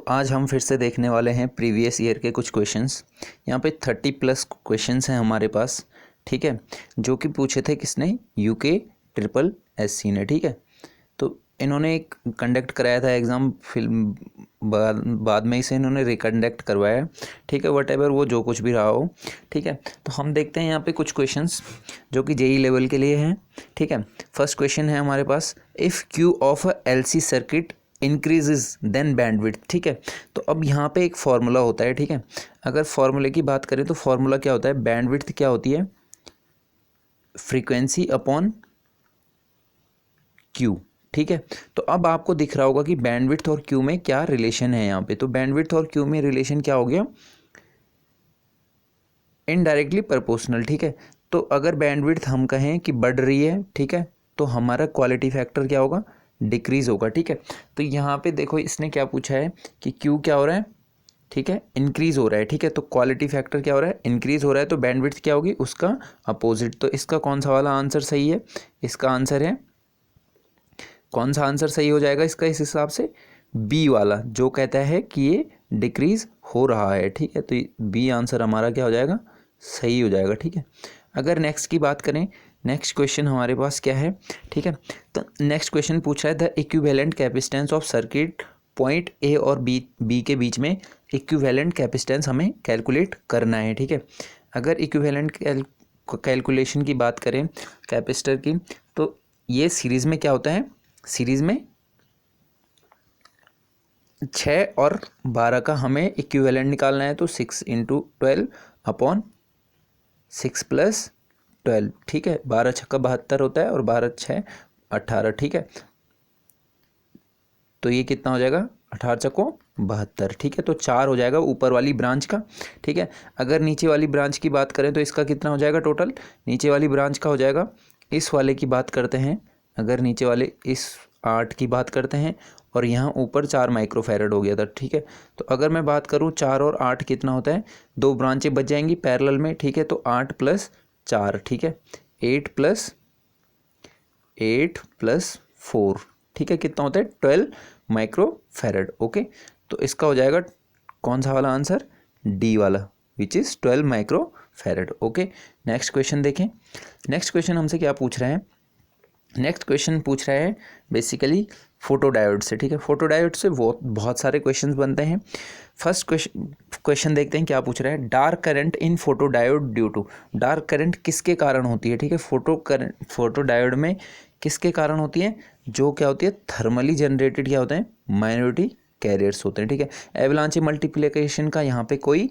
आज हम फिर से देखने वाले हैं प्रीवियस ईयर के कुछ क्वेश्चंस। यहाँ पे 30+ क्वेश्चंस हैं हमारे पास, ठीक है, जो कि पूछे थे किसने, यूके ट्रिपल एससी ने, ठीक है। तो इन्होंने एक कंडक्ट कराया था एग्ज़ाम, फिल्म बाद में इसे इन्होंने रिकंडक्ट करवाया, ठीक है, वट एवर वो जो कुछ भी रहा हो, ठीक है। तो हम देखते हैं यहाँ पे कुछ क्वेश्चंस जो कि जेई लेवल के लिए हैं, ठीक है। फर्स्ट क्वेश्चन है हमारे पास, if Q of a LC circuit increases then bandwidth, ठीक है। तो अब यहाँ पे एक फार्मूला होता है, ठीक है। अगर फार्मूले की बात करें तो फार्मूला क्या होता है, बैंडविड्थ क्या होती है, फ्रीक्वेंसी अपॉन क्यू, ठीक है। तो अब आपको दिख रहा होगा कि बैंडविड्थ और क्यू में क्या रिलेशन है यहाँ पे। तो बैंडविड्थ और क्यू में रिलेशन क्या हो गया, इनडायरेक्टली प्रोपोर्शनल, ठीक है। तो अगर बैंडविड्थ हम कहें कि बढ़ रही है, ठीक है, तो हमारा क्वालिटी फैक्टर क्या होगा, डिक्रीज होगा, ठीक है। तो यहाँ पे देखो इसने क्या पूछा है कि क्यू क्या हो रहा है, ठीक है, इंक्रीज हो रहा है, ठीक है। तो क्वालिटी फैक्टर क्या हो रहा है, इंक्रीज हो रहा है, तो बैंडविड्थ क्या होगी, उसका अपोजिट। तो इसका कौन सा वाला आंसर सही है, इसका आंसर है, कौन सा आंसर सही हो जाएगा इसका इस हिसाब से, बी वाला, जो कहता है कि ये डिक्रीज हो रहा है, ठीक है। तो बी आंसर हमारा क्या हो जाएगा, सही हो जाएगा, ठीक है। अगर नेक्स्ट की बात करें, नेक्स्ट क्वेश्चन हमारे पास क्या है, ठीक है। तो नेक्स्ट क्वेश्चन पूछ रहा है the equivalent capacitance of circuit point A और बी के बीच में इक्विवेलेंट कैपेसिटेंस हमें कैलकुलेट करना है, ठीक है। अगर इक्विवेलेंट कैलकुलेशन की बात करें कैपेसिटर की, तो ये सीरीज़ में क्या होता है, सीरीज़ में 6 और 12 का हमें इक्विवेलेंट निकालना है। तो 6 × 12 अपॉन 6 + 12, ठीक है। 12 छक्का 72 होता है और 12 6 18, ठीक है। तो ये कितना हो जाएगा, 18 चक्कों 72, ठीक है। तो 4 हो जाएगा ऊपर वाली ब्रांच का, ठीक है। अगर नीचे वाली ब्रांच की बात करें तो इसका कितना हो जाएगा टोटल, नीचे वाली ब्रांच का हो जाएगा, इस वाले की बात करते हैं, अगर नीचे वाले इस 8 की बात करते हैं और यहाँ ऊपर 4 माइक्रोफैरड हो गया था, ठीक है। तो अगर मैं बात करूँ 4 और 8 कितना होता है, 2 ब्रांचें बच जाएंगी पैरेलल में, ठीक है। तो 8 + 4, ठीक है, 8 + 4, ठीक है, कितना होता है 12 माइक्रोफैरड, ओके। तो इसका हो जाएगा कौन सा वाला आंसर, डी वाला, which is 12 microfarad, okay. Next question देखें, नेक्स्ट क्वेश्चन हमसे क्या पूछ रहा है, नेक्स्ट क्वेश्चन पूछ रहा है बेसिकली फोटोडायोड से, ठीक है। फोटोडायोड से बहुत सारे क्वेश्चंस बनते हैं। फर्स्ट क्वेश्चन देखते हैं क्या पूछ रहा है, dark current in photodiode due to, dark current किसके कारण होती है, ठीक है। फोटोडायोड में किसके कारण होती है, जो क्या होती है, थर्मली जनरेटेड क्या होते हैं, माइनॉरिटी कैरियर्स होते हैं, ठीक है। एवलांचे मल्टीप्लिकेशन का यहाँ पे कोई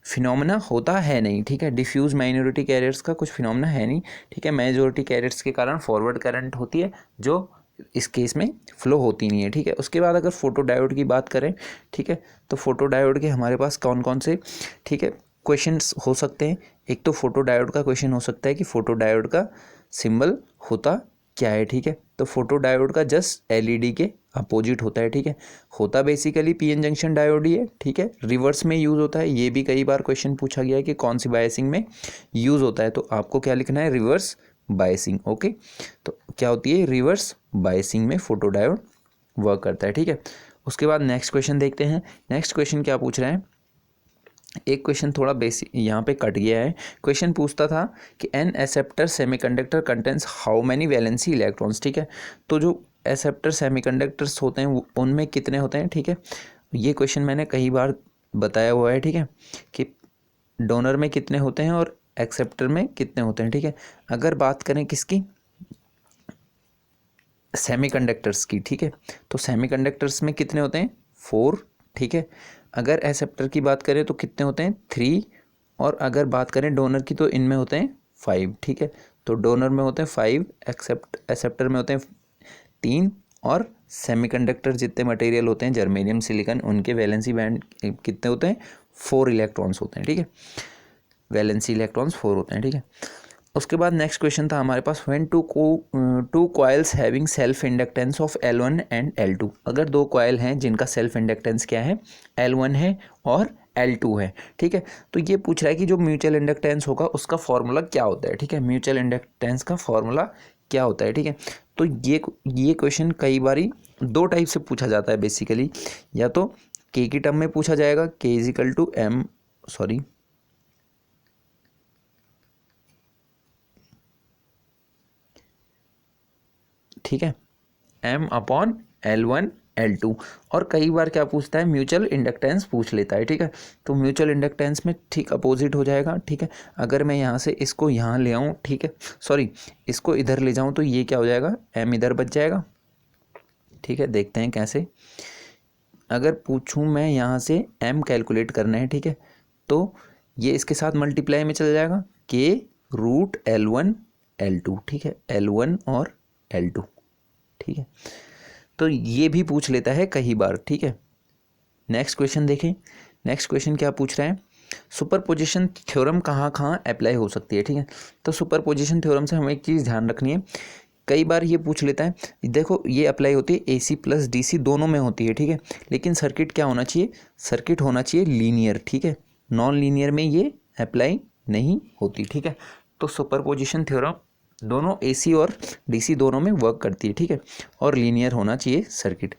फिनोमेना होता है नहीं, ठीक है। डिफ्यूज माइनॉरिटी कैरियर्स का कुछ फिनोमेना है नहीं, ठीक है। मेजॉरिटी कैरियर्स के कारण फॉरवर्ड करंट होती है, जो इस केस में फ्लो होती नहीं है, ठीक है। उसके बाद अगर फोटोडायोड की बात करें, ठीक है, तो फोटोडायोड के हमारे पास कौन कौन से, ठीक है, क्वेश्चंस हो सकते हैं। एक तो फोटोडायोड का क्वेश्चन हो सकता है कि फोटोडायोड का सिंबल होता क्या है, ठीक है। तो फोटोडायोड का जस्ट एलईडी के अपोजिट होता है, ठीक है। होता बेसिकली पीएन जंक्शन डायोड ही है, ठीक है। रिवर्स में यूज़ होता है, ये भी कई बार क्वेश्चन पूछा गया है कि कौन सी बायसिंग में यूज़ होता है, तो आपको क्या लिखना है, रिवर्स बायसिंग, ओके। तो क्या होती है, रिवर्स बायसिंग में फोटोडायोड वर्क करता है, ठीक है। उसके बाद नेक्स्ट क्वेश्चन देखते हैं, नेक्स्ट क्वेश्चन क्या पूछ रहे हैं, एक क्वेश्चन थोड़ा बेसिक यहाँ पे कट गया है। क्वेश्चन पूछता था कि an acceptor semiconductor contains how many valency electrons, ठीक है। तो जो एक्सेप्टर सेमीकंडक्टर्स होते हैं उनमें कितने होते हैं, ठीक है। ये क्वेश्चन मैंने कई बार बताया हुआ है, ठीक है, कि डोनर में कितने होते हैं और एक्सेप्टर में कितने होते हैं, ठीक है। अगर बात करें किसकी, सेमीकंडक्टर्स की, ठीक है, तो सेमीकंडक्टर्स में कितने होते हैं, 4, ठीक है। अगर एक्सेप्टर की बात करें तो कितने होते हैं, 3, और अगर बात करें डोनर की तो इनमें होते हैं 5, ठीक है। तो डोनर में होते हैं 5, एक्सेप्टर में होते हैं 3, और सेमीकंडक्टर जितने मटेरियल होते हैं जर्मेनियम सिलिकॉन, उनके वैलेंसी बैंड कितने होते हैं, 4 इलेक्ट्रॉन्स होते हैं, ठीक है। वैलेंसी इलेक्ट्रॉन्स 4 होते हैं, ठीक है। उसके बाद नेक्स्ट क्वेश्चन था हमारे पास, when two coils having self inductance of L1 and L2, अगर 2 कॉइल हैं जिनका सेल्फ इंडक्टेंस क्या है, L1 है और L2 है, ठीक है। तो ये पूछ रहा है कि जो म्यूचुअल इंडक्टेंस होगा उसका फॉर्मूला क्या होता है, ठीक है। म्यूचुअल इंडक्टेंस का फॉर्मूला क्या होता है, ठीक है। तो ये क्वेश्चन कई बारी 2 टाइप से पूछा जाता है बेसिकली, या तो के की टर्म में पूछा जाएगा, K is equal to M, sorry ठीक है, एम अपॉन L1 L2। और कई बार क्या पूछता है, म्यूचुअल इंडक्टेंस पूछ लेता है, ठीक है। तो म्यूचुअल इंडक्टेंस में ठीक अपोजिट हो जाएगा, ठीक है। अगर मैं यहाँ से इसको यहाँ ले आऊँ, ठीक है, सॉरी इसको इधर ले जाऊँ, तो ये क्या हो जाएगा, एम इधर बच जाएगा, ठीक है। देखते हैं कैसे। अगर पूछूँ मैं यहाँ से एम कैलकुलेट करना है, ठीक है, तो ये इसके साथ मल्टीप्लाई में चल जाएगा, के रूट L1 L2, ठीक है, L1 और L2, ठीक है। तो ये भी पूछ लेता है कई बार, ठीक है। नेक्स्ट क्वेश्चन देखें। नेक्स्ट क्वेश्चन क्या पूछ रहा है, सुपरपोजिशन थ्योरम कहाँ कहाँ अप्लाई हो सकती है, ठीक है। तो सुपरपोजिशन थ्योरम से हमें एक चीज़ ध्यान रखनी है, कई बार ये पूछ लेता है, देखो ये अप्लाई होती है AC प्लस DC दोनों में होती है, ठीक है। लेकिन सर्किट क्या होना चाहिए, सर्किट होना चाहिए लीनियर, ठीक है। नॉन लीनियर में ये अप्लाई नहीं होती, ठीक है। तो सुपरपोजिशन थ्योरम दोनों AC और DC दोनों में वर्क करती है, ठीक है, और लीनियर होना चाहिए सर्किट।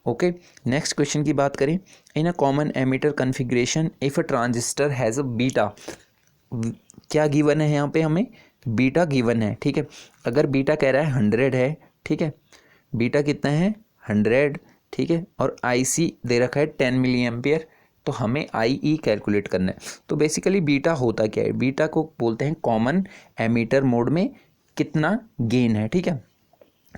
ओके, नेक्स्ट क्वेश्चन की बात करें, in a common emitter configuration if a transistor has a beta, क्या गिवन है यहाँ पे, हमें बीटा गिवन है, ठीक है। अगर बीटा कह रहा है 100 है, ठीक है, बीटा कितना है 100, ठीक है, और IC दे रखा है 10 मिली एम्पियर, तो हमें IE कैलकुलेट करना है। तो बेसिकली बीटा होता क्या है, बीटा को बोलते हैं कॉमन एमीटर मोड में कितना गेन है, ठीक है।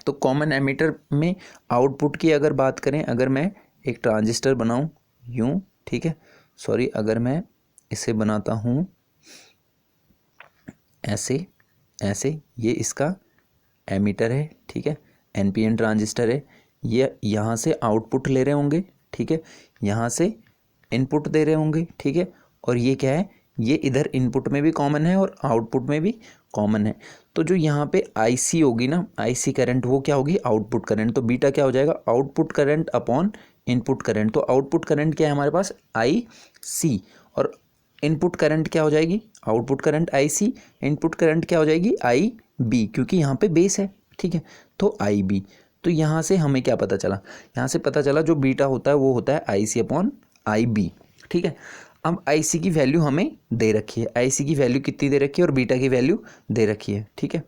तो कॉमन एमीटर में आउटपुट की अगर बात करें, अगर मैं एक ट्रांजिस्टर बनाऊं यूं, ठीक है, सॉरी अगर मैं इसे बनाता हूं ऐसे ऐसे, ये इसका एमीटर है, ठीक है, NPN ट्रांजिस्टर है, ये यहाँ से आउटपुट ले रहे होंगे, ठीक है, यहाँ से इनपुट दे रहे होंगे, ठीक है, और ये क्या है, ये इधर इनपुट में भी कॉमन है और आउटपुट में भी कॉमन है। तो जो यहाँ पे IC होगी ना, IC करंट, वो क्या होगी, आउटपुट करंट। तो बीटा क्या हो जाएगा, output current upon input current. तो आउटपुट करंट क्या है हमारे पास, IC, और इनपुट करंट क्या हो जाएगी, output current IC, input current क्या हो जाएगी IB, क्योंकि यहाँ पे बेस है, ठीक है, तो IB। तो यहाँ से हमें क्या पता चला, यहाँ से पता चला जो बीटा होता है वो होता है IC अपॉन IB, ठीक है। अब IC की वैल्यू हमें दे रखी है, IC की वैल्यू कितनी दे रखी है और बीटा की वैल्यू दे रखी है, ठीक है।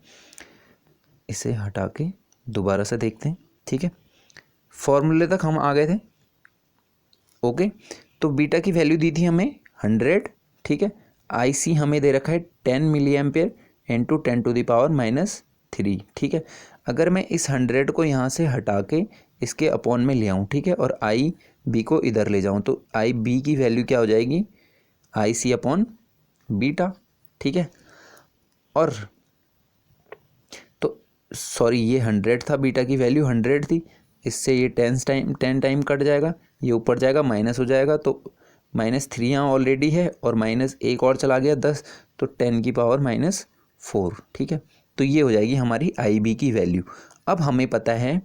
इसे हटा के दोबारा से देखते हैं, ठीक है, फॉर्मूले तक हम आ गए थे। ओके, तो बीटा की वैल्यू दी थी हमें 100, ठीक है, IC हमें दे रखा है 10 मिली एम्पियर इंटू 10⁻⁻3, ठीक है। अगर मैं इस 100 को यहाँ से हटा के इसके अपॉन में ले आऊँ, ठीक है, और IB को इधर ले जाऊँ, तो IB की वैल्यू क्या हो जाएगी, IC अपॉन बीटा, ठीक है। और तो सॉरी ये 100 था, बीटा की वैल्यू 100 थी, इससे ये 10 टाइम कट जाएगा, ये ऊपर जाएगा माइनस हो जाएगा, तो -3 यहाँ ऑलरेडी है और -1 और चला गया 10, तो 10⁻⁻4, ठीक है। तो ये हो जाएगी हमारी IB की वैल्यू। अब हमें पता है,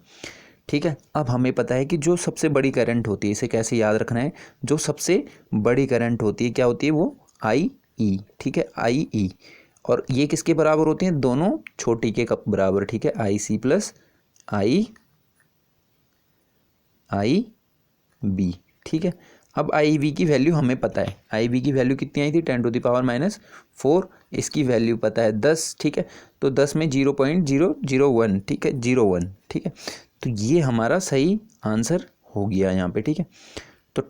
ठीक है, अब हमें पता है कि जो सबसे बड़ी करंट होती है, इसे कैसे याद रखना है, जो सबसे बड़ी करंट होती है क्या होती है, वो IE, ठीक है, IE, और ये किसके बराबर होती हैं, दोनों छोटी के कप बराबर, ठीक है, IC प्लस IB, ठीक है। अब IB की वैल्यू हमें पता है, IB की वैल्यू कितनी आई थी, 10⁻⁻4, इसकी वैल्यू पता है 10, ठीक है, तो 10 में 0.001, ठीक है, 01, ठीक है। तो ये हमारा सही आंसर हो गया यहाँ पे, ठीक है। तो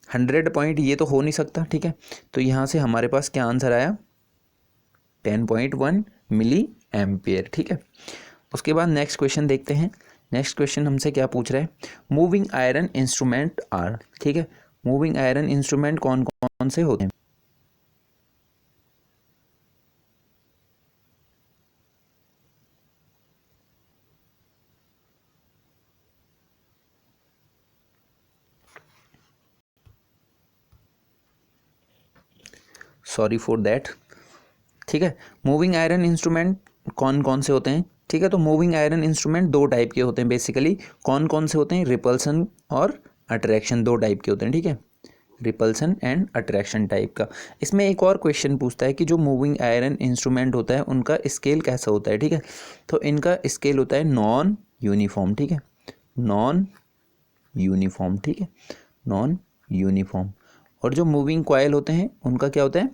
100 पॉइंट ये तो हो नहीं सकता, ठीक है, तो यहाँ से हमारे पास क्या आंसर आया, 10.1 मिली एम्पियर, ठीक है। उसके बाद नेक्स्ट क्वेश्चन देखते हैं। नेक्स्ट क्वेश्चन हमसे क्या पूछ रहा है, मूविंग आयरन इंस्ट्रूमेंट आर, ठीक है, मूविंग आयरन इंस्ट्रूमेंट कौन कौन से होते हैं। सॉरी फॉर दैट, ठीक है। मूविंग आयरन इंस्ट्रूमेंट कौन कौन से होते हैं, ठीक है। तो मूविंग आयरन इंस्ट्रूमेंट दो टाइप के होते हैं बेसिकली, कौन कौन से होते हैं, रिपल्सन और अट्रैक्शन, दो टाइप के होते हैं, ठीक है, रिपल्सन एंड अट्रैक्शन टाइप का। इसमें एक और क्वेश्चन पूछता है कि जो मूविंग आयरन इंस्ट्रूमेंट होता है उनका स्केल कैसा होता है, ठीक है। तो इनका स्केल होता है नॉन यूनिफॉर्म, ठीक है, नॉन यूनिफॉर्म, ठीक है, नॉन यूनिफॉर्म। और जो मूविंग कॉयल होते हैं उनका क्या होता है,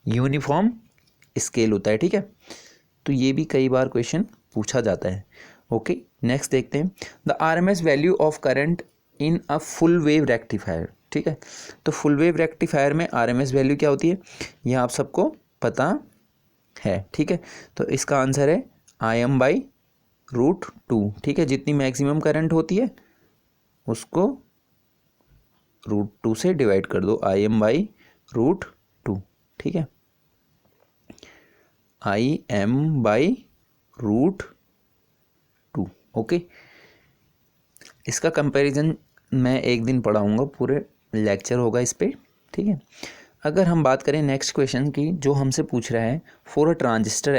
यूनिफॉर्म स्केल होता है, ठीक है। तो ये भी कई बार क्वेश्चन पूछा जाता है। ओके, नेक्स्ट देखते हैं, the RMS value of current in a full wave rectifier, ठीक है। तो फुल वेव रेक्टिफायर में आरएमएस वैल्यू क्या होती है, यह आप सबको पता है, ठीक है। तो इसका आंसर है Im/√2, ठीक है। जितनी मैक्सिमम करंट होती है उसको √2 से डिवाइड कर दो, Im/√2, ठीक है, Im/√2। ओके, इसका कंपैरिजन मैं एक दिन पढ़ाऊँगा, पूरे लेक्चर होगा इस पर, ठीक है। अगर हम बात करें नेक्स्ट क्वेश्चन की, जो हमसे पूछ रहा है, फॉर अ ट्रांजिस्टर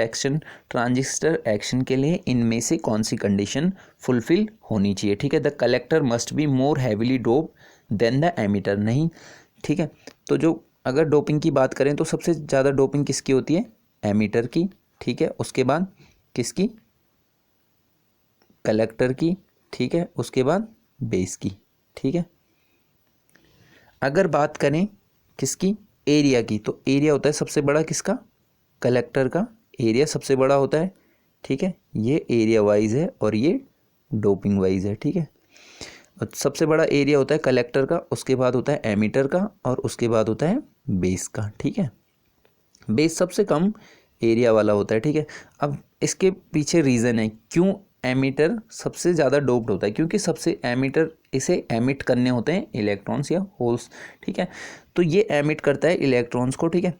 एक्शन के लिए इनमें से कौन सी कंडीशन फुलफिल होनी चाहिए, ठीक है। The collector must be more heavily dope than the emitter, नहीं, ठीक है। तो जो अगर डोपिंग की बात करें तो सबसे ज़्यादा डोपिंग किसकी होती है, एमीटर की, ठीक है। उसके बाद किसकी, कलेक्टर की, ठीक है। उसके बाद बेस की, ठीक है। अगर बात करें किसकी, एरिया की, तो एरिया होता है सबसे बड़ा किसका, कलेक्टर का एरिया सबसे बड़ा होता है, ठीक है। ये एरिया वाइज है और ये डोपिंग वाइज है, ठीक है। और सबसे बड़ा एरिया होता है कलेक्टर का, उसके बाद होता है एमीटर का, और उसके बाद होता है बेस का, ठीक है। बेस सबसे कम एरिया वाला होता है, ठीक है। अब इसके पीछे रीज़न है क्यों एमीटर सबसे ज़्यादा डोप्ड होता है, क्योंकि सबसे एमीटर इसे एमिट करने होते हैं इलेक्ट्रॉन्स या होल्स, ठीक है। तो ये एमिट करता है इलेक्ट्रॉन्स को, ठीक है।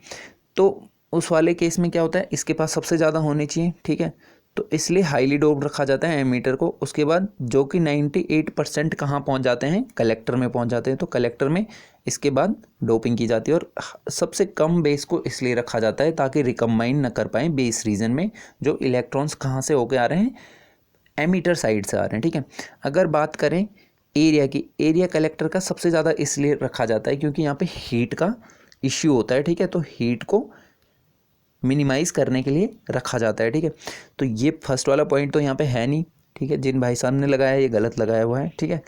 तो उस वाले केस में क्या होता है, इसके पास सबसे ज़्यादा होने चाहिए, ठीक है। तो इसलिए हाईली डोप्ड रखा जाता है एमीटर को। उसके बाद जो कि 98% कहाँ पहुँच जाते हैं, कलेक्टर में पहुँच जाते हैं। तो कलेक्टर में इसके बाद डोपिंग की जाती है। और सबसे कम बेस को इसलिए रखा जाता है ताकि रिकम्बाइन न कर पाएँ बेस रीजन में, जो इलेक्ट्रॉन्स कहाँ से होके आ रहे हैं, एमीटर साइड से आ रहे हैं, ठीक है। अगर बात करें एरिया की, एरिया कलेक्टर का सबसे ज़्यादा इसलिए रखा जाता है क्योंकि यहाँ पे हीट का इश्यू होता है, ठीक है। तो हीट को मिनिमाइज़ करने के लिए रखा जाता है, ठीक है। तो ये फर्स्ट वाला पॉइंट तो यहाँ पे है नहीं, ठीक है। जिन भाई साहब ने लगाया है ये गलत लगाया हुआ है, ठीक है।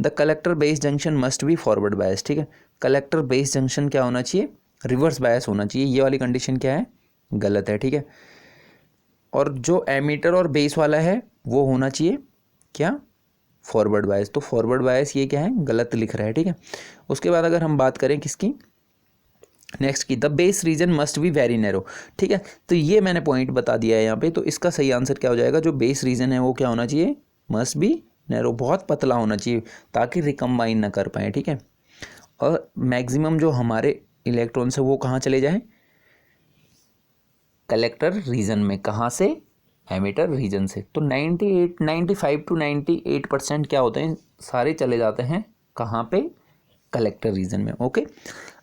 The collector base junction must be forward bias, ठीक है। कलेक्टर बेस जंक्शन क्या होना चाहिए, रिवर्स बायस होना चाहिए। ये वाली कंडीशन क्या है, गलत है, ठीक है। और जो एमीटर और बेस वाला है वो होना चाहिए क्या, फॉरवर्ड बायस। तो फॉरवर्ड बायस ये क्या है, गलत लिख रहा है, ठीक है। उसके बाद अगर हम बात करें किसकी, नेक्स्ट की, the base reason must be very narrow, ठीक है। तो ये मैंने पॉइंट बता दिया है यहाँ पे। तो इसका सही आंसर क्या हो जाएगा, जो बेस रीजन है वो क्या होना चाहिए, मस्ट बी नैरो, बहुत पतला होना चाहिए ताकि रिकम्बाइन ना कर पाए, ठीक है। और मैक्सिमम जो हमारे इलेक्ट्रॉन्स है वो कहाँ चले जाएं, कलेक्टर रीजन में, कहाँ से, एमीटर रीजन से। तो 95 to 98% क्या होते हैं, सारे चले जाते हैं कहाँ पे, कलेक्टर रीजन में। ओके,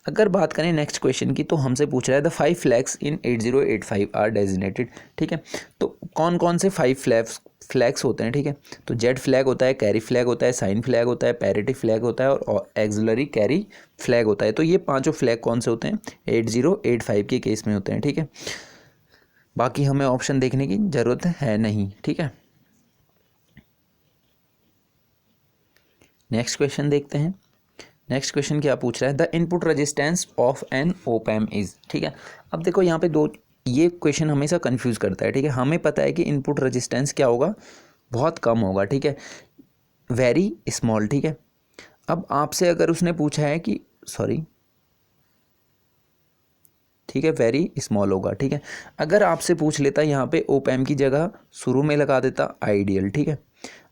अगर बात करें नेक्स्ट क्वेश्चन की, तो हमसे पूछ रहा है the 5 flags in 8085 are designated, ठीक है। तो कौन कौन से 5 फ्लैग्स होते हैं, ठीक है। तो जेड फ्लैग होता है, कैरी फ्लैग होता है, साइन फ्लैग होता है, पैरिटी फ्लैग होता है और एक्सिलरी कैरी फ्लैग होता है। तो ये पांचों फ्लैग कौन से होते हैं, 8085 के केस में होते हैं, ठीक है। बाकी हमें ऑप्शन देखने की ज़रूरत है नहीं, ठीक है। नेक्स्ट क्वेश्चन देखते हैं। नेक्स्ट क्वेश्चन क्या पूछ रहा है, the input resistance of an op amp is, ठीक है। अब देखो यहाँ पे दो, ये क्वेश्चन हमेशा कंफ्यूज करता है, ठीक है। हमें पता है कि इनपुट रेजिस्टेंस क्या होगा, बहुत कम होगा, ठीक है, वेरी स्मॉल, ठीक है। अब आपसे अगर उसने पूछा है कि ठीक है, वेरी स्मॉल होगा, ठीक है। अगर आपसे पूछ लेता यहाँ पे ओप एम्प की जगह शुरू में लगा देता आइडियल, ठीक है।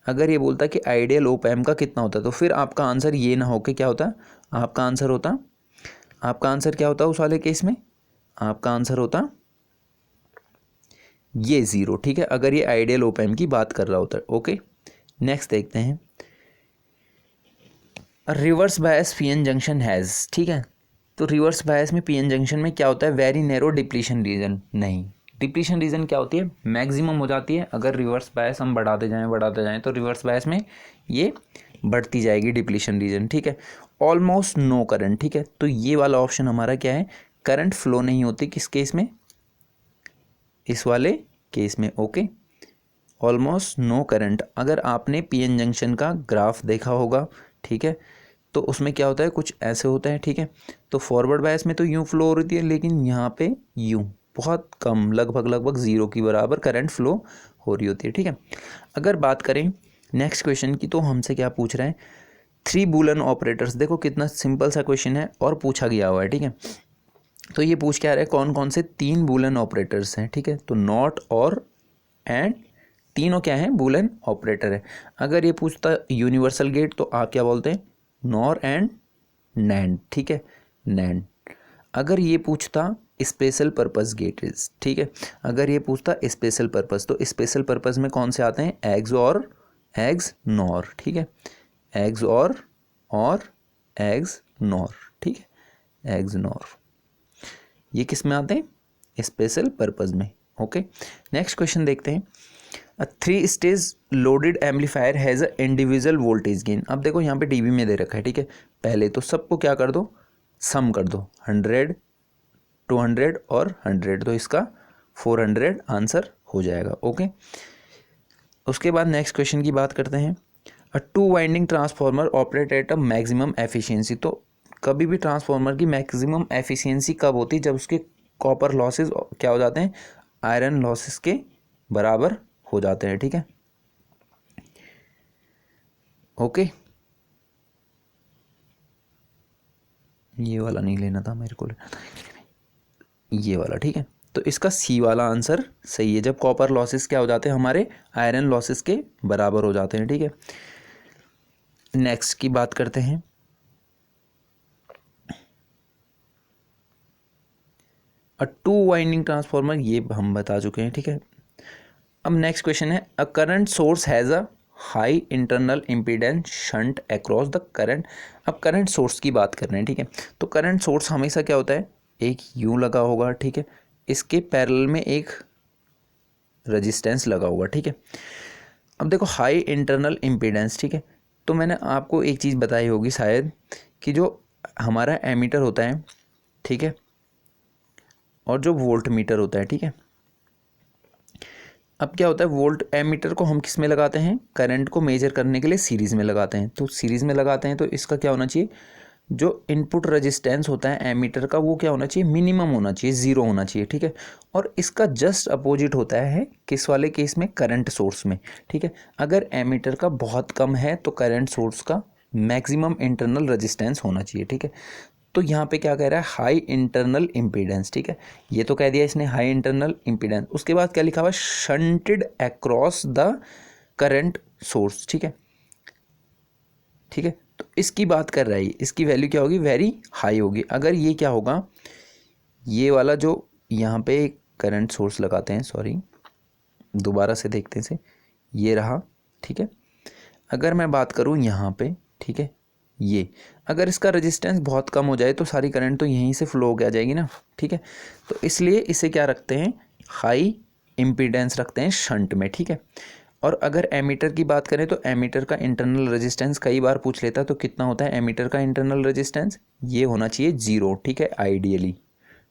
अगर ये बोलता कि आइडियल ओप एम्प का कितना होता, तो फिर आपका आंसर ये ना हो के क्या होता, आपका आंसर क्या होता उस वाले केस में, आपका आंसर होता ये 0, ठीक है, अगर ये आइडियल ओप एम्प की बात कर रहा होता है। ओके, नेक्स्ट देखते हैं, reverse bias PN junction has, ठीक है। तो रिवर्स बायस में पीएन जंक्शन में क्या होता है, वेरी नैरो डिप्लीशन रीजन, नहीं। डिप्लीशन रीजन क्या होती है, मैक्सिमम हो जाती है। अगर रिवर्स बायस हम बढ़ाते जाएं तो रिवर्स बायस में ये बढ़ती जाएगी डिप्लीशन रीजन, ठीक है। ऑलमोस्ट नो करंट, ठीक है। तो ये वाला ऑप्शन हमारा क्या है, करंट फ्लो नहीं होती, किस केस में, इस वाले केस में। Okay, almost no current. अगर आपने पीएन जंक्शन का ग्राफ देखा होगा, ठीक है। तो उसमें क्या होता है, कुछ ऐसे होता है, ठीक है। तो फॉरवर्ड बायस में तो यूँ फ्लो हो रही है, लेकिन यहाँ पे यूँ बहुत कम, लगभग 0 की बराबर करंट फ्लो हो रही होती है, ठीक है। अगर बात करें नेक्स्ट क्वेश्चन की, तो हमसे क्या पूछ रहे हैं, 3 बूलियन ऑपरेटर्स। देखो कितना सिंपल सा क्वेश्चन है और पूछा गया हुआ है, ठीक है। तो ये पूछ क्या रहा है, कौन कौन से 3 बूलियन ऑपरेटर्स हैं, ठीक है। तो नॉट और एंड, तीनों क्या हैं, बूलियन ऑपरेटर है। अगर ये पूछता यूनिवर्सल गेट तो आप क्या बोलते हैं, नॉर एंड नैंड, ठीक है, नैंड। अगर ये पूछता स्पेशल पर्पस गेट, ठीक है, अगर ये पूछता स्पेशल पर्पस, तो स्पेशल पर्पस में कौन से आते हैं, एग्स और एग्स नॉर, ठीक है, एग्स और एग्स नॉर, ठीक है, एग्स नॉर, ये किस में आते हैं, स्पेशल पर्पस में। ओके, नेक्स्ट क्वेश्चन देखते हैं। 3 stage loaded amplifier has a individual voltage gain. अब देखो यहाँ पे डीबी में दे रखा है, ठीक है। पहले तो सबको क्या कर दो, सम कर दो, 100, 200 और 100, तो इसका 400 आंसर हो जाएगा। ओके, उसके बाद नेक्स्ट क्वेश्चन की बात करते हैं। अ 2 winding transformer operate at a maximum efficiency. तो कभी भी ट्रांसफार्मर की मैक्सिमम एफिशिएंसी कब होती है, जब उसके कॉपर लॉसेस क्या हो जाते हैं, आयरन लॉसेस के बराबर हो जाते हैं, ठीक है। ओके, ये वाला नहीं लेना था मेरे को, लेना था ये वाला, ठीक है। तो इसका सी वाला आंसर सही है, जब कॉपर लॉसेस क्या हो जाते हैं, हमारे आयरन लॉसेस के बराबर हो जाते हैं, ठीक है। नेक्स्ट की बात करते हैं। अ 2 वाइंडिंग ट्रांसफार्मर, ये हम बता चुके हैं, ठीक है। अब नेक्स्ट क्वेश्चन है, a current source has a high internal impedance shunt across the current. अब करंट सोर्स की बात कर रहे हैं, ठीक है। तो करंट सोर्स हमेशा क्या होता है, एक यूँ लगा होगा, ठीक है, इसके पैरेलल में एक रेजिस्टेंस लगा होगा, ठीक है। अब देखो हाई इंटरनल इम्पीडेंस, ठीक है। तो मैंने आपको एक चीज़ बताई होगी शायद, कि जो हमारा एमीटर होता है, ठीक है, और जो वोल्ट मीटर होता है, ठीक है। अब क्या होता है, वोल्ट एमीटर को हम किस में लगाते हैं, करंट को मेजर करने के लिए सीरीज़ में लगाते हैं। तो सीरीज़ में लगाते हैं तो इसका क्या होना चाहिए, जो इनपुट रेजिस्टेंस होता है एमीटर का, वो क्या होना चाहिए, मिनिमम होना चाहिए, 0 होना चाहिए, ठीक है। और इसका जस्ट अपोजिट होता है किस वाले केस में, करंट सोर्स में, ठीक है। अगर एमीटर का बहुत कम है तो करंट सोर्स का मैक्सिमम इंटरनल रेजिस्टेंस होना चाहिए, ठीक है। तो यहाँ पे क्या कह रहा है, हाई इंटरनल इम्पीडेंस, ठीक है। ये तो कह दिया इसने हाई इंटरनल इम्पीडेंस, उसके बाद क्या लिखा हुआ है, shunted across the current source, ठीक है, ठीक है। तो इसकी बात कर रहा है, इसकी वैल्यू क्या होगी, वेरी हाई होगी। अगर ये क्या होगा, ये वाला जो यहाँ पे करंट सोर्स लगाते हैं, सॉरी दोबारा से देखते हैं, से ये रहा, ठीक है। अगर मैं बात करूँ यहाँ पे, ठीक है, ये अगर इसका रेजिस्टेंस बहुत कम हो जाए तो सारी करंट तो यहीं से फ्लो हो जाएगी ना, ठीक है। तो इसलिए इसे क्या रखते हैं, हाई इम्पीडेंस रखते हैं शंट में, ठीक है। और अगर एमीटर की बात करें तो एमीटर का इंटरनल रेजिस्टेंस कई बार पूछ लेता है, तो कितना होता है एमीटर का इंटरनल रेजिस्टेंस, ये होना चाहिए 0, ठीक है, आइडियली,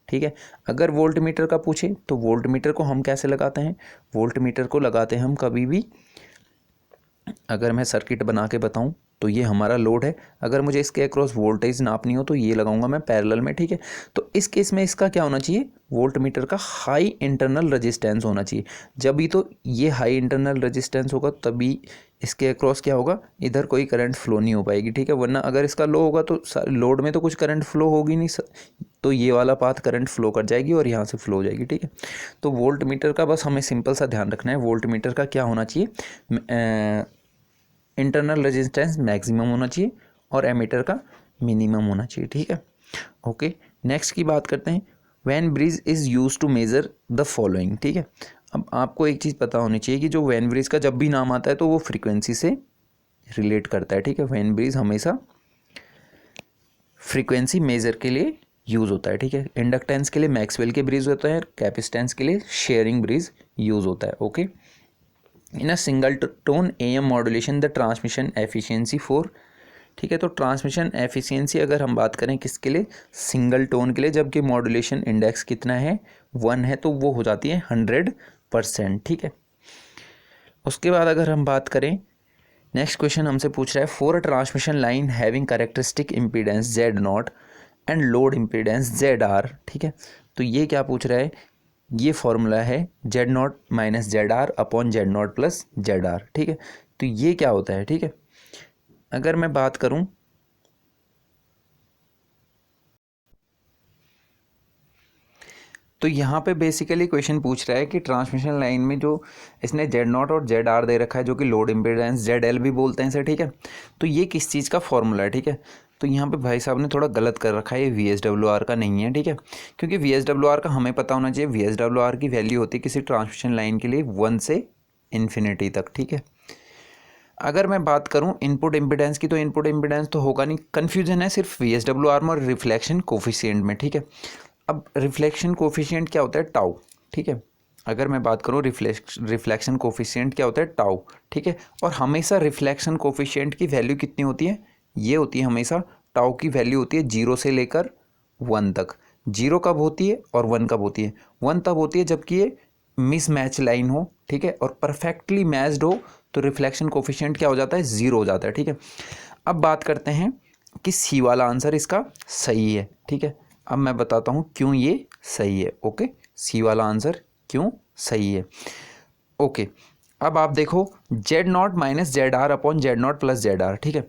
ठीक है। अगर वोल्ट मीटर का पूछे तो वोल्ट मीटर को हम कैसे लगाते हैं, वोल्ट मीटर को लगाते हैं हम कभी भी, अगर मैं सर्किट बना के बताऊं तो ये हमारा लोड है, अगर मुझे इसके अक्रॉस वोल्टेज नापनी हो तो ये लगाऊंगा मैं पैरेलल में, ठीक है। तो इस केस में इसका क्या होना चाहिए, वोल्ट मीटर का हाई इंटरनल रेजिस्टेंस होना चाहिए, जब भी तो ये हाई इंटरनल रेजिस्टेंस होगा तभी इसके अक्रॉस क्या होगा, इधर कोई करंट फ्लो नहीं हो पाएगी, ठीक है। वरना अगर इसका लो होगा तो लोड में तो कुछ करंट फ्लो होगी नहीं, तो ये वाला पाथ करंट फ्लो कर जाएगी और यहाँ से फ्लो हो जाएगी, ठीक है। तो वोल्ट मीटर का बस हमें सिंपल सा ध्यान रखना है, वोल्ट मीटर का क्या होना चाहिए, इंटरनल रेजिस्टेंस मैक्सिमम होना चाहिए और एमीटर का मिनिमम होना चाहिए, ठीक है। ओके, नेक्स्ट की बात करते हैं, Wien bridge is use to measure the following, ठीक है। अब आपको एक चीज़ पता होनी चाहिए कि जो वैन ब्रिज का जब भी नाम आता है तो वो फ्रीक्वेंसी से रिलेट करता है, ठीक है। वैन ब्रिज हमेशा फ्रीक्वेंसी मेज़र के लिए यूज़ होता है, ठीक है। इंडक्टेंस के लिए मैक्सवेल के ब्रिज होता है, कैपेसिटेंस के लिए शेयरिंग ब्रिज यूज़ होता है। Okay, in a single tone AM modulation the transmission efficiency 4, ठीक है। तो ट्रांसमिशन एफिशिएंसी अगर हम बात करें किसके लिए, सिंगल टोन के लिए, जबकि मॉड्यूलेशन इंडेक्स कितना है, 1 है, तो वो हो जाती है 100%, ठीक है। उसके बाद अगर हम बात करें नेक्स्ट क्वेश्चन हमसे पूछ रहा है for a transmission line having characteristic impedance Z0 and load impedance ZR, ठीक है। तो ये क्या पूछ रहा है, ये फॉर्मूला है Z0 minus ZR upon Z0 plus ZR, ठीक है। तो ये क्या होता है, ठीक है। अगर मैं बात करूं तो यहाँ पे बेसिकली क्वेश्चन पूछ रहा है कि ट्रांसमिशन लाइन में जो इसने Z0 और ZR दे रखा है, जो कि लोड इम्पीडेंस ZL भी बोलते हैं इसे, ठीक है। तो ये किस चीज़ का फॉर्मूला है, ठीक है। तो यहाँ पे भाई साहब ने थोड़ा गलत कर रखा है, ये VSWR का नहीं है, ठीक है। क्योंकि VSWR का हमें पता होना चाहिए, VSWR की वैल्यू होती है किसी ट्रांसमिशन लाइन के लिए 1 से इन्फिनिटी तक, ठीक है। अगर मैं बात करूं इनपुट इम्पीडेंस की, तो इनपुट इम्पीडेंस तो होगा नहीं, कन्फ्यूजन है सिर्फ VSWR में और रिफ्लेक्शन कोफिशिएंट में, ठीक है। अब रिफ्लेक्शन कोफिशिएंट क्या होता है, टाउ, ठीक है। अगर मैं बात करूं रिफ्लेक्शन कोफिशिएंट क्या होता है, टाउ, ठीक है। और हमेशा रिफ्लेक्शन कोफिशिएंट की वैल्यू कितनी होती है, ये होती है हमेशा, टाउ की वैल्यू होती है 0 से लेकर 1 तक। 0 कब होती है और 1 कब होती है, 1 तब होती है जबकि ये मिसमैच लाइन हो, ठीक है, और परफेक्टली मैच्ड हो, तो रिफ्लेक्शन कोफिशिएंट क्या हो जाता है, 0 हो जाता है, ठीक है। अब बात करते हैं कि सी वाला आंसर इसका सही है, ठीक है। अब मैं बताता हूँ क्यों ये सही है, ओके। सी वाला आंसर क्यों सही है, ओके। अब आप देखो Z0 minus ZR upon Z0 plus ZR, ठीक है।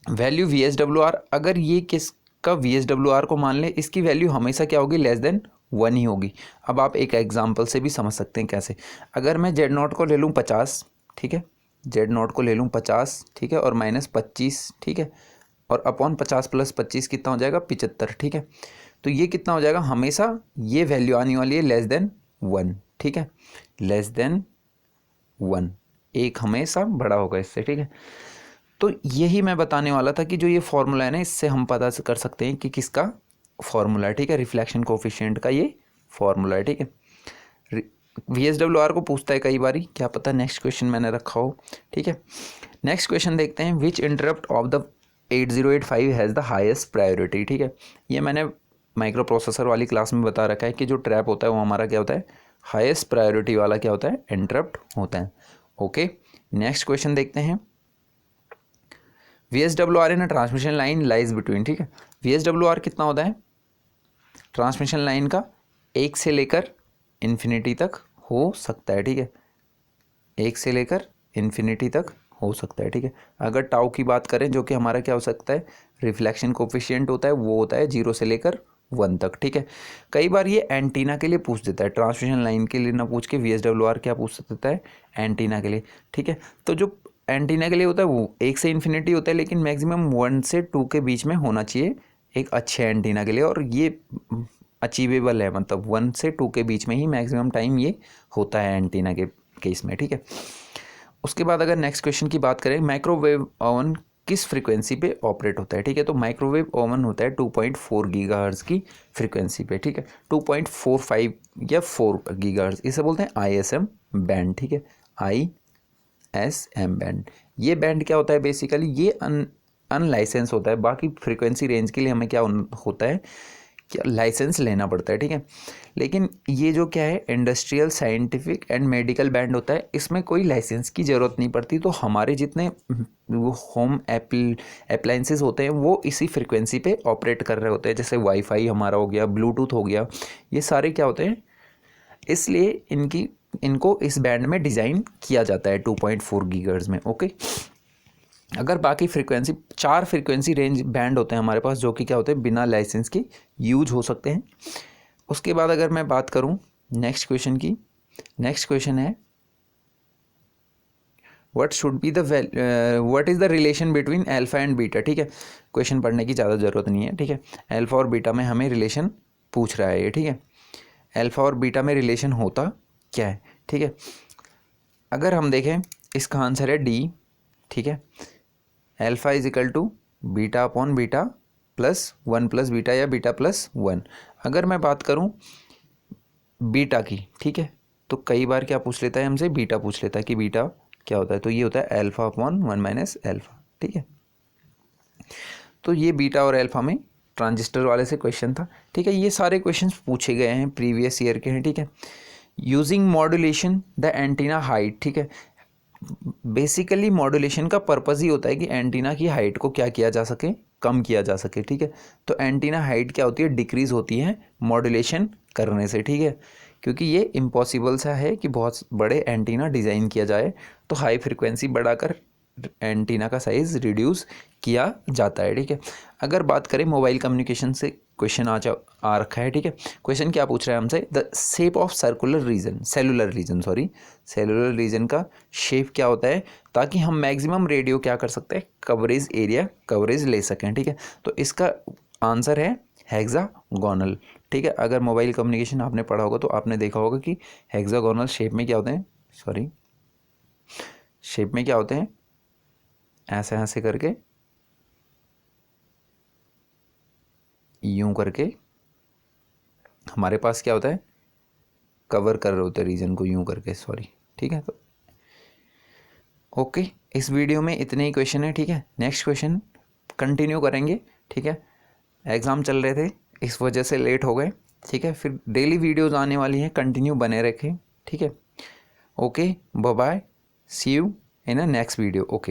वैल्यू VSWR, अगर ये किसका VSWR को मान ले, इसकी वैल्यू हमेशा क्या होगी, लेस देन 1 ही होगी। अब आप एक एग्जांपल से भी समझ सकते हैं कैसे। अगर मैं Z0 को ले लूँ 50, ठीक है, Z0 को ले लूँ 50, ठीक है, और माइनस 25, ठीक है, और अपॉन 50 प्लस 25 कितना हो जाएगा, 75, ठीक है। तो ये कितना हो जाएगा, हमेशा ये वैल्यू आने वाली है लेस देन 1, ठीक है, लेस देन 1, एक हमेशा बड़ा होगा इससे, ठीक है। तो यही मैं बताने वाला था कि जो ये फॉर्मूला है ना, इससे हम पता कर सकते हैं कि किसका फॉर्मूला है, ठीक है, रिफ्लेक्शन कोफिशिएंट का ये फॉर्मूला है, ठीक है। VSWR को पूछता है कई बारी, क्या पता नेक्स्ट क्वेश्चन मैंने रखा हो, ठीक है। नेक्स्ट क्वेश्चन देखते हैं, which interrupt of the 8085 has the highest priority, ठीक है। ये मैंने माइक्रो प्रोसेसर वाली क्लास में बता रखा है कि जो ट्रैप होता है वो हमारा क्या होता है, हाईएस्ट प्रायोरिटी वाला क्या होता है, इंटरप्ट होता है, ओके। नेक्स्ट क्वेश्चन देखते हैं, VSWR इन ट्रांसमिशन लाइन लाइज बिटवीन, ठीक है। VSWR कितना होता है ट्रांसमिशन लाइन का, 1 से लेकर इन्फिनिटी तक हो सकता है, ठीक है, 1 से लेकर इन्फिनिटी तक हो सकता है, ठीक है। अगर टाउ की बात करें, जो कि हमारा क्या हो सकता है, रिफ्लेक्शन कोफिशिएंट होता है, वो होता है 0 से लेकर 1 तक, ठीक है। कई बार ये एंटीना के लिए पूछ देता है, ट्रांसमिशन लाइन के लिए ना पूछ के VSWR क्या पूछ देता है, एंटीना के लिए, ठीक है। तो जो एंटीना के लिए होता है वो 1 से इन्फिनिटी होता है, लेकिन मैक्सिमम 1 से 2 के बीच में होना चाहिए एक अच्छे एंटीना के लिए, और ये अचीवेबल है, मतलब 1 से 2 के बीच में ही मैक्सिमम टाइम ये होता है एंटीना के केस में, ठीक है। उसके बाद अगर नेक्स्ट क्वेश्चन की बात करें, माइक्रोवेव ओवन किस फ्रीक्वेंसी पे ऑपरेट होता है, ठीक है। तो माइक्रोवेव ओवन होता है 2.4 गीगाहर्ट्ज़ की फ्रीक्वेंसी पे, ठीक है, 2.45 या 4 गीगाहर्ट्ज़, इसे बोलते हैं ISM बैंड, ठीक है, ISM बैंड। ये बैंड क्या होता है, बेसिकली ये अनलाइसेंस होता है, बाकी फ्रीक्वेंसी रेंज के लिए हमें क्या होता है, क्या लाइसेंस लेना पड़ता है, ठीक है। लेकिन ये जो क्या है, industrial, scientific and medical band होता है, इसमें कोई लाइसेंस की ज़रूरत नहीं पड़ती। तो हमारे जितने होम अप्लायंसेस होते हैं वो इसी फ्रिक्वेंसी पे ऑपरेट कर रहे होते हैं, जैसे वाईफाई हमारा हो गया, ब्लूटूथ हो गया, ये सारे क्या होते हैं, इसलिए इनको इस बैंड में डिज़ाइन किया जाता है 2.4 गीगाहर्ट्ज़ में, ओके। अगर बाकी फ्रीक्वेंसी 4 फ्रीक्वेंसी रेंज बैंड होते हैं हमारे पास, जो कि क्या होते हैं, बिना लाइसेंस के यूज हो सकते हैं। उसके बाद अगर मैं बात करूं नेक्स्ट क्वेश्चन की, नेक्स्ट क्वेश्चन है what should be the what is the relation between alpha and beta, ठीक है। क्वेश्चन पढ़ने की ज़्यादा ज़रूरत नहीं है, ठीक है। अल्फा और बीटा में हमें रिलेशन पूछ रहा है ये, ठीक है। अल्फा और बीटा में रिलेशन होता क्या है, ठीक है। अगर हम देखें, इसका आंसर है डी, ठीक है। Alpha is equal to beta upon beta plus 1 plus beta या बीटा प्लस 1। अगर मैं बात करूं बीटा की, ठीक है, तो कई बार क्या पूछ लेता है हमसे, बीटा पूछ लेता है कि बीटा क्या होता है, तो ये होता है अल्फा अपॉन 1 माइनस अल्फा, ठीक है। तो ये बीटा और अल्फा में ट्रांजिस्टर वाले से क्वेश्चन था, ठीक है। ये सारे क्वेश्चन पूछे गए हैं, प्रीवियस ईयर के हैं, ठीक है। Using modulation the antenna height, ठीक है। बेसिकली मॉड्यूलेशन का पर्पज़ ही होता है कि एंटीना की हाइट को क्या किया जा सके, कम किया जा सके, ठीक है। तो एंटीना हाइट क्या होती है, डिक्रीज़ होती है मॉड्यूलेशन करने से, ठीक है। क्योंकि ये इम्पॉसिबल सा है कि बहुत बड़े एंटीना डिज़ाइन किया जाए, तो हाई फ्रिक्वेंसी बढ़ाकर एंटीना का साइज़ रिड्यूस किया जाता है, ठीक है। अगर बात करें मोबाइल कम्युनिकेशन से क्वेश्चन आ रखा है, ठीक है। क्वेश्चन क्या पूछ रहा है हमसे, the shape of cellular region का शेप क्या होता है ताकि हम मैक्सिमम रेडियो क्या कर सकते हैं, कवरेज एरिया कवरेज ले सकें, ठीक है। तो इसका आंसर है हेक्सागोनल, ठीक है। अगर मोबाइल कम्युनिकेशन आपने पढ़ा होगा तो आपने देखा होगा कि हेक्सागोनल शेप में क्या होते हैं, शेप में क्या होते हैं, ऐसे ऐसे करके, यूं करके हमारे पास क्या होता है, कवर कर रहे होते हैं रीजन को यूं करके, ठीक है। तो ओके, इस वीडियो में इतने ही क्वेश्चन है, ठीक है। नेक्स्ट क्वेश्चन कंटिन्यू करेंगे, ठीक है। एग्ज़ाम चल रहे थे इस वजह से लेट हो गए, ठीक है। फिर डेली वीडियोज़ आने वाली हैं, कंटिन्यू बने रखें, ठीक है। Okay, bye bye, see you in a next video. Okay.